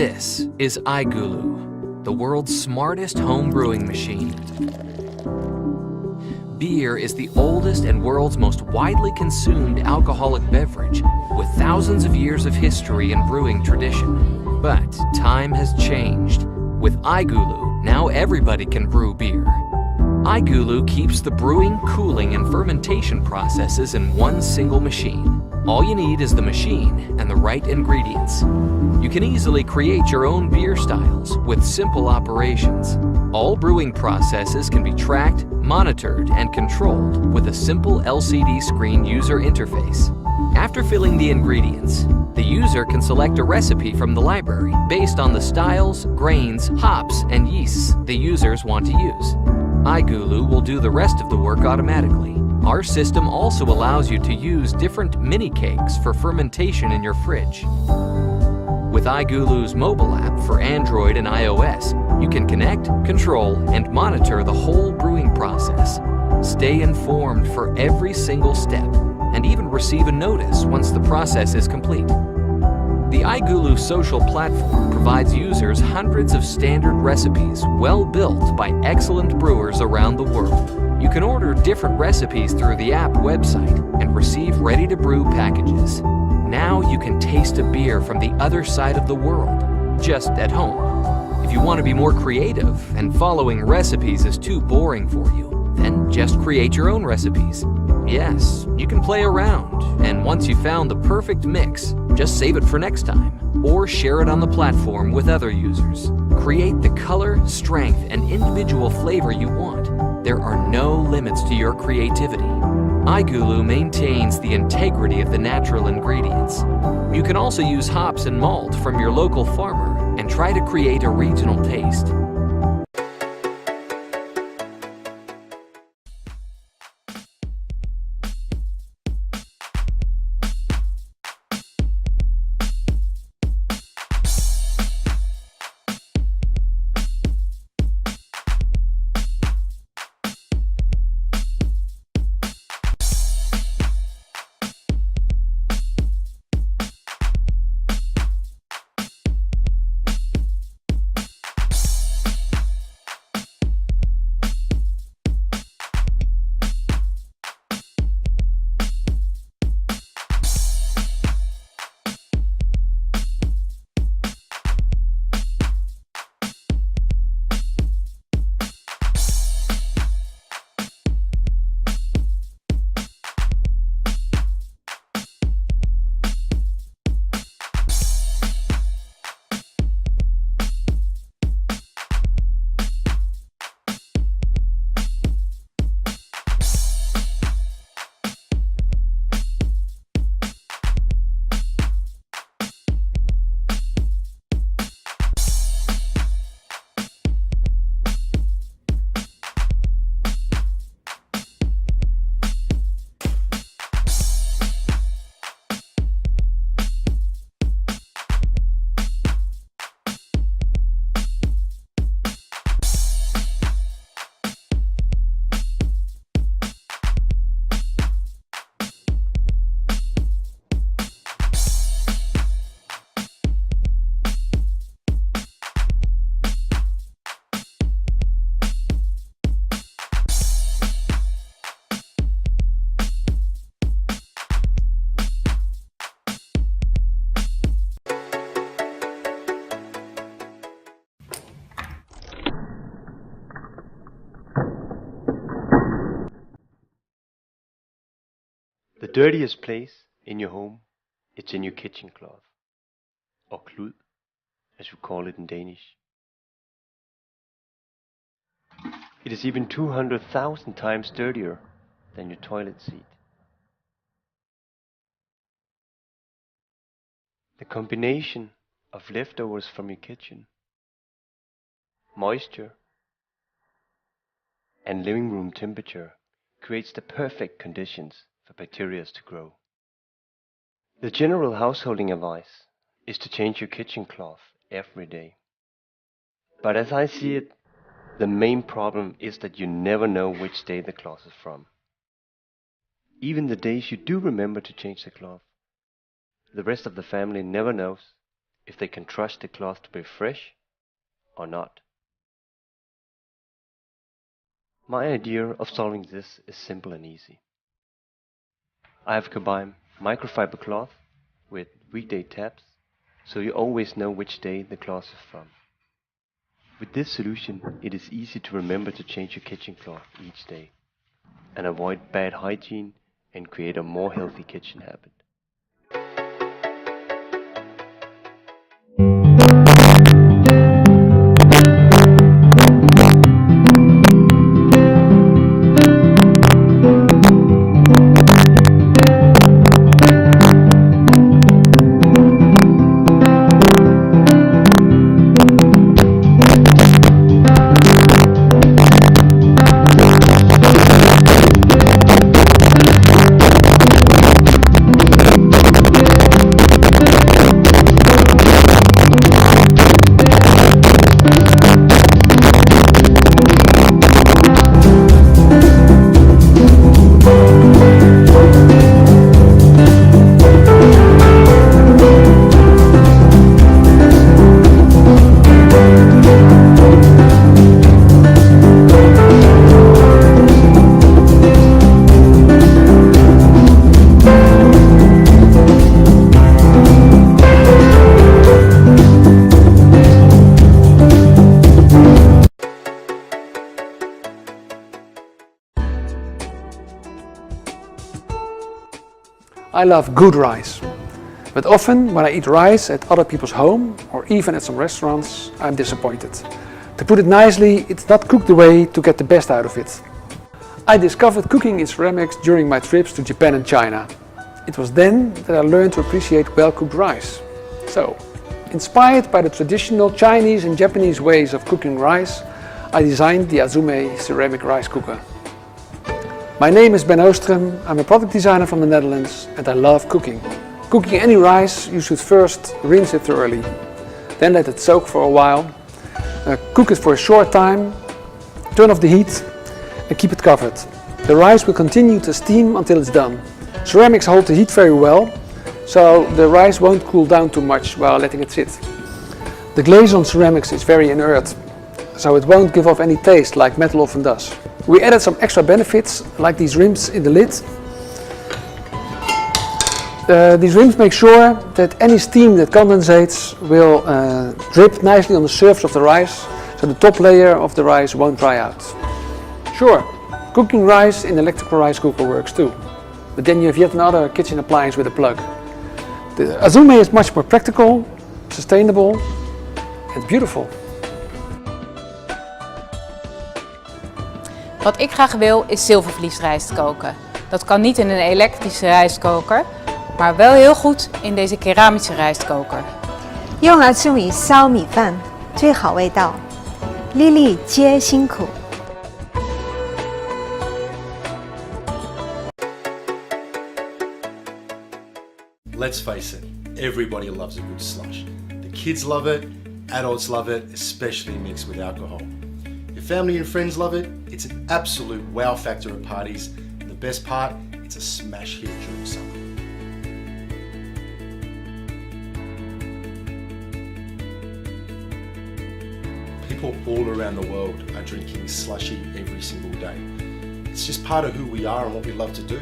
This is iGulu, the world's smartest home brewing machine. Beer is the oldest and world's most widely consumed alcoholic beverage, with thousands of years of history and brewing tradition. But time has changed. With iGulu, now everybody can brew beer. iGulu keeps the brewing, cooling, and fermentation processes in one single machine. All you need is the machine and the right ingredients. You can easily create your own beer styles with simple operations. All brewing processes can be tracked, monitored, and controlled with a simple LCD screen user interface. After filling the ingredients, the user can select a recipe from the library based on the styles, grains, hops, and yeasts the users want to use. iGulu will do the rest of the work automatically. Our system also allows you to use different mini kegs for fermentation in your fridge. With iGulu's mobile app for Android and iOS, you can connect, control, and monitor the whole brewing process. Stay informed for every single step, and even receive a notice once the process is complete. The iGulu social platform provides users hundreds of standard recipes well built by excellent brewers around the world. You can order different recipes through the app website and receive ready-to-brew packages. Now you can taste a beer from the other side of the world, just at home. If you want to be more creative and following recipes is too boring for you, then just create your own recipes. Yes, you can play around, and once you've found the perfect mix, just save it for next time, or share it on the platform with other users. Create the color, strength, and individual flavor you want. There are no limits to your creativity. iGulu maintains the integrity of the natural ingredients. You can also use hops and malt from your local farmer and try to create a regional taste. The dirtiest place in your home, it's in your kitchen cloth, or klud, as we call it in Danish. It is even 200,000 times dirtier than your toilet seat. The combination of leftovers from your kitchen, moisture, and living room temperature creates the perfect conditions for bacteria to grow. The general householding advice is to change your kitchen cloth every day. But as I see it, the main problem is that you never know which day the cloth is from. Even the days you do remember to change the cloth, the rest of the family never knows if they can trust the cloth to be fresh or not. My idea of solving this is simple and easy. I have combined microfiber cloth with weekday tabs, so you always know which day the cloth is from. With this solution, it is easy to remember to change your kitchen cloth each day and avoid bad hygiene and create a more healthy kitchen habit. I love good rice, but often when I eat rice at other people's home or even at some restaurants, I'm disappointed. To put it nicely, it's not cooked the way to get the best out of it. I discovered cooking in ceramics during my trips to Japan and China. It was then that I learned to appreciate well-cooked rice. So, inspired by the traditional Chinese and Japanese ways of cooking rice, I designed the Azume ceramic rice cooker. My name is Ben Oostrum, I'm a product designer from the Netherlands and I love cooking. Cooking any rice, you should first rinse it thoroughly. Then let it soak for a while. Cook it for a short time, turn off the heat and keep it covered. The rice will continue to steam until it's done. Ceramics hold the heat very well, so the rice won't cool down too much while letting it sit. The glaze on ceramics is very inert, so it won't give off any taste like metal often does. We added some extra benefits, like these rims in the lid. These rims make sure that any steam that condensates will drip nicely on the surface of the rice, so the top layer of the rice won't dry out. Sure, cooking rice in an electrical rice cooker works too, but then you have yet another kitchen appliance with a plug. The Azume is much more practical, sustainable and beautiful. Wat ik graag wil is zilvervliesrijst koken. Dat kan niet in een elektrische rijstkoker, maar wel heel goed in deze keramische rijstkoker. 用Azume烧米饭最好味道，粒粒皆辛苦。 Let's face it, everybody loves a good slush. The kids love it, adults love it, especially mixed with alcohol. Your family and friends love it, it's an absolute wow factor at parties, and the best part, it's a smash hit during summer. People all around the world are drinking slushy every single day. It's just part of who we are and what we love to do.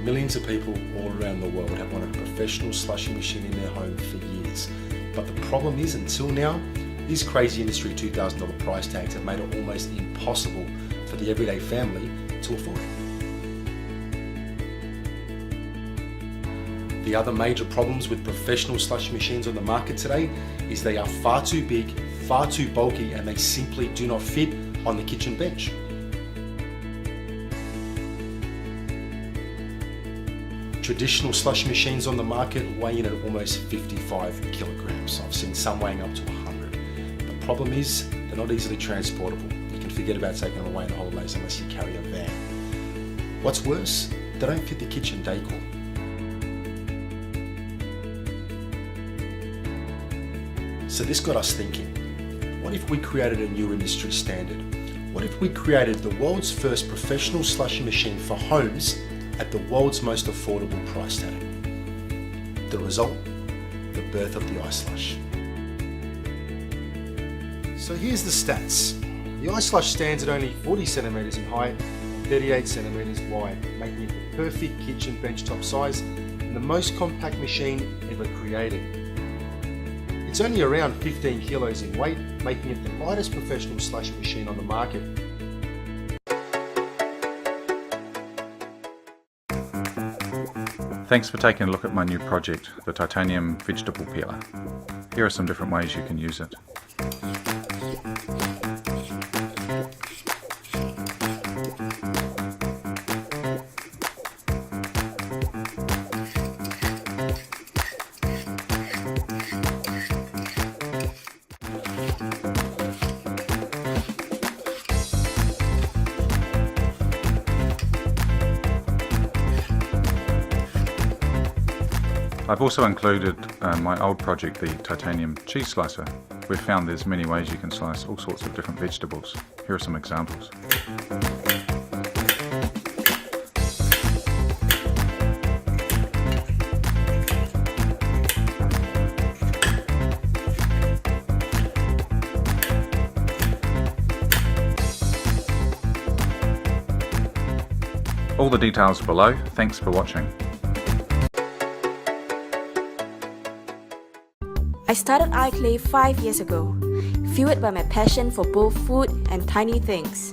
Millions of people all around the world have wanted a professional slushing machine in their home for years. But the problem is, until now, these crazy industry $2,000 price tags have made it almost impossible for the everyday family to afford it. The other major problems with professional slushing machines on the market today is they are far too big, far too bulky, and they simply do not fit on the kitchen bench. Traditional slushing machines on the market weigh in at almost 55 kilograms. I've seen some weighing up to 100. The problem is they're not easily transportable. You can forget about taking them away on holidays unless you carry a van. What's worse, they don't fit the kitchen decor. So this got us thinking, what if we created a new industry standard? What if we created the world's first professional slushing machine for homes at the world's most affordable price tag? The result? The birth of the ice slush. So here's the stats. The ice slush stands at only 40 centimetres in height and 38 centimetres wide, making it the perfect kitchen benchtop size and the most compact machine ever created. It's only around 15 kilos in weight, making it the lightest professional slush machine on the market. Thanks for taking a look at my new project, the titanium vegetable peeler. Here are some different ways you can use it. I've also included my old project, the titanium cheese slicer. We've found there's many ways you can slice all sorts of different vegetables. Here are some examples. All the details below. Thanks for watching. I started iClay 5 years ago, fueled by my passion for both food and tiny things.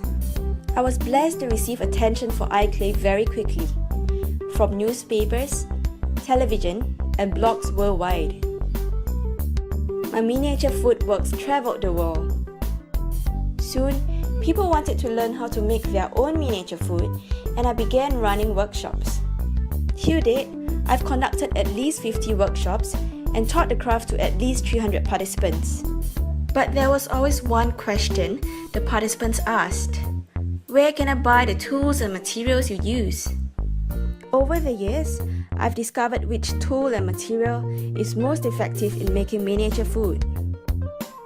I was blessed to receive attention for iClay very quickly, from newspapers, television, and blogs worldwide. My miniature food works traveled the world. Soon, people wanted to learn how to make their own miniature food, and I began running workshops. Till date, I've conducted at least 50 workshops and taught the craft to at least 300 participants. But there was always one question the participants asked: where can I buy the tools and materials you use? Over the years, I've discovered which tool and material is most effective in making miniature food.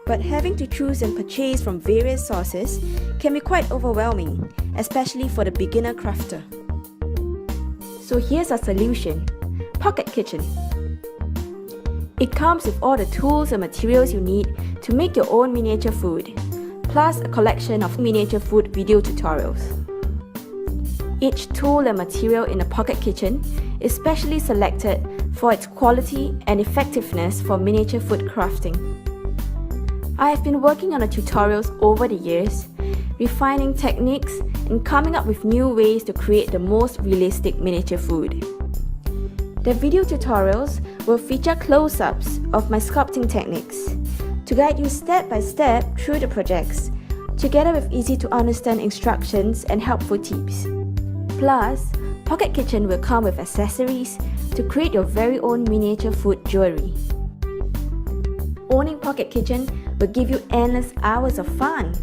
But having to choose and purchase from various sources can be quite overwhelming, especially for the beginner crafter. So here's a solution: Pocket Kitchen. It comes with all the tools and materials you need to make your own miniature food, plus a collection of miniature food video tutorials. Each tool and material in the Pocket Kitchen is specially selected for its quality and effectiveness for miniature food crafting. I have been working on the tutorials over the years, refining techniques and coming up with new ways to create the most realistic miniature food. The video tutorials will feature close-ups of my sculpting techniques to guide you step by step through the projects, together with easy-to-understand instructions and helpful tips. Plus, Pocket Kitchen will come with accessories to create your very own miniature food jewelry. Owning Pocket Kitchen will give you endless hours of fun.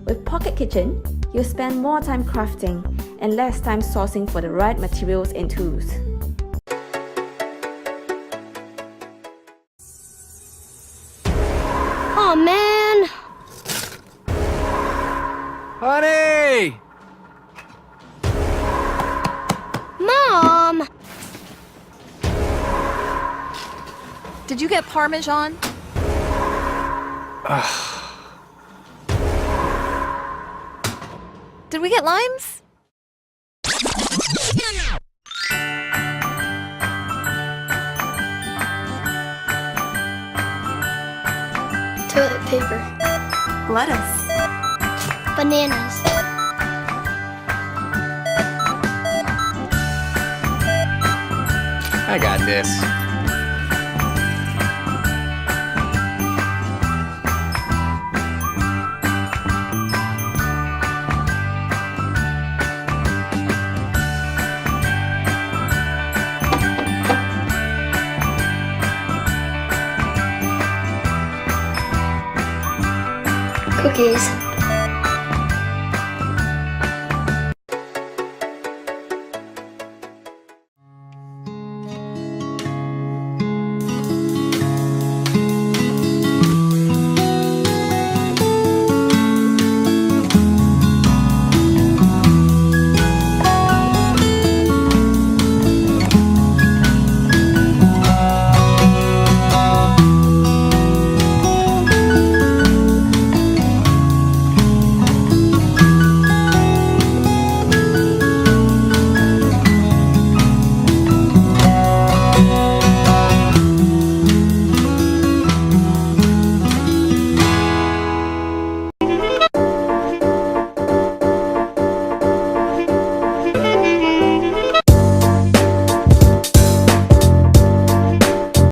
With Pocket Kitchen, you'll spend more time crafting and less time sourcing for the right materials and tools. Oh man! Honey! Mom! Did you get Parmesan? Did we get limes? Toilet paper. Lettuce. Bananas. I got this. Cookies.